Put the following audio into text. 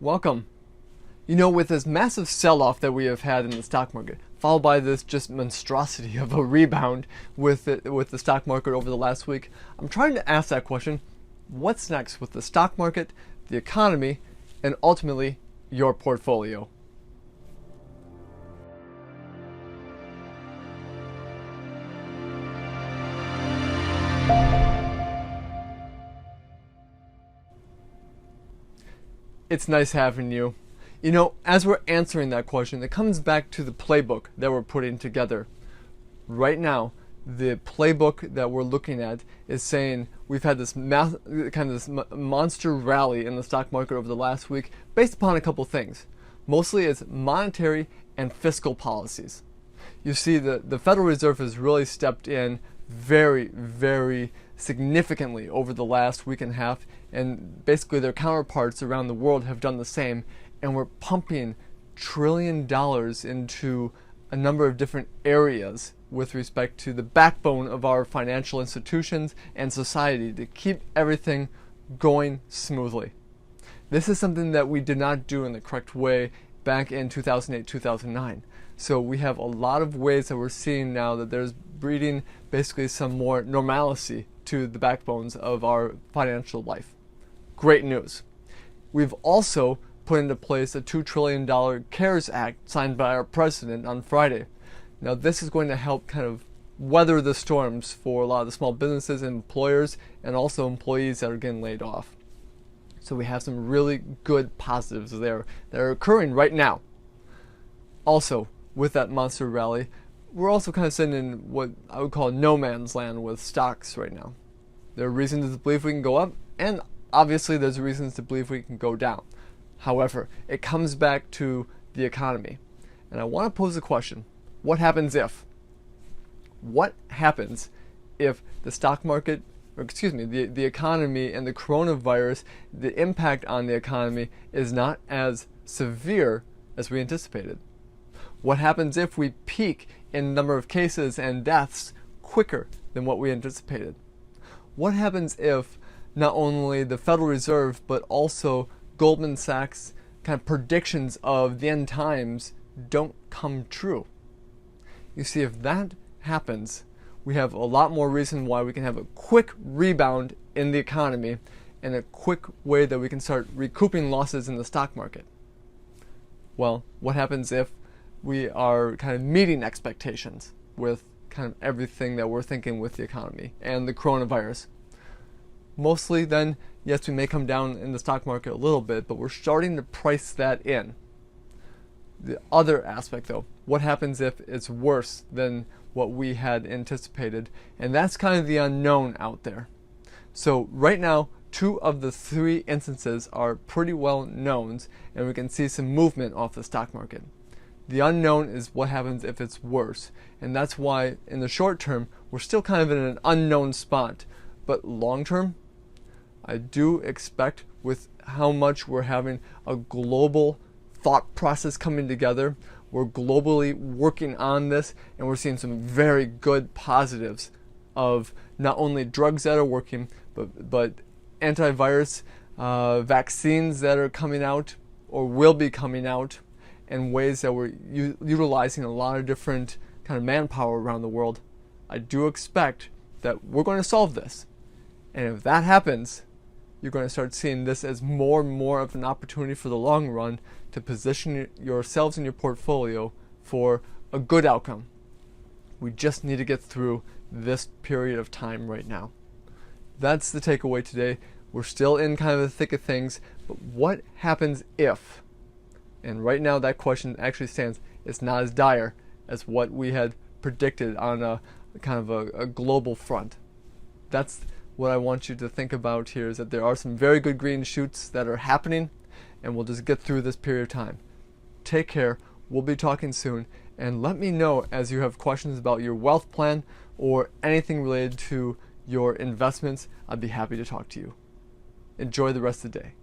Welcome. With this massive sell-off that we have had in the stock market, followed by this just monstrosity of a rebound with the stock market over the last week, I'm trying to ask that question: what's next with the stock market, the economy, and ultimately your portfolio? It's nice having you. As we're answering that question, it comes back to the playbook that we're putting together. Right now, the playbook that we're looking at is saying we've had this monster rally in the stock market over the last week based upon a couple things. Mostly it's monetary and fiscal policies. You see, the Federal Reserve has really stepped in very, very significantly over the last week and a half, and basically their counterparts around the world have done the same, and we're pumping $1 trillion into a number of different areas with respect to the backbone of our financial institutions and society to keep everything going smoothly. This is something that we did not do in the correct way back in 2008, 2009. So we have a lot of ways that we're seeing now that there's breeding basically some more normalcy to the backbones of our financial life. Great news. We've also put into place a $2 trillion CARES Act signed by our president on Friday. Now this is going to help kind of weather the storms for a lot of the small businesses and employers, and also employees that are getting laid off. So we have some really good positives there that are occurring right now. Also, with that monster rally, we're also kind of sitting in what I would call no man's land with stocks right now. There are reasons to believe we can go up, and obviously there's reasons to believe we can go down. However, it comes back to the economy. And I want to pose a question. What happens if? What happens if the stock market, the economy and the coronavirus, the impact on the economy is not as severe as we anticipated? What happens if we peak in number of cases and deaths quicker than what we anticipated? What happens if not only the Federal Reserve but also Goldman Sachs kind of predictions of the end times don't come true? You see, if that happens, we have a lot more reason why we can have a quick rebound in the economy and a quick way that we can start recouping losses in the stock market. Well, what happens if we are kind of meeting expectations with kind of everything that we're thinking with the economy and the coronavirus? Mostly then, yes, we may come down in the stock market a little bit, but we're starting to price that in. The other aspect though, what happens if it's worse than what we had anticipated? And that's kind of the unknown out there. So right now, 2 of the 3 instances are pretty well known, and we can see some movement off the stock market. The unknown is what happens if it's worse, and that's why in the short term we're still kind of in an unknown spot. But long term, I do expect, with how much we're having a global thought process coming together, we're globally working on this, and we're seeing some very good positives of not only drugs that are working, but antivirus vaccines that are coming out or will be coming out, and ways that we're utilizing a lot of different kind of manpower around the world. I do expect that we're going to solve this. And if that happens, you're going to start seeing this as more and more of an opportunity for the long run to position yourselves in your portfolio for a good outcome. We just need to get through this period of time right now. That's the takeaway today. We're still in kind of the thick of things, but what happens if? And right now that question actually stands. It's not as dire as what we had predicted on a kind of a global front. That's what I want you to think about here, is that there are some very good green shoots that are happening, and we'll just get through this period of time. Take care. We'll be talking soon, and let me know as you have questions about your wealth plan or anything related to your investments. I'd be happy to talk to you. Enjoy the rest of the day.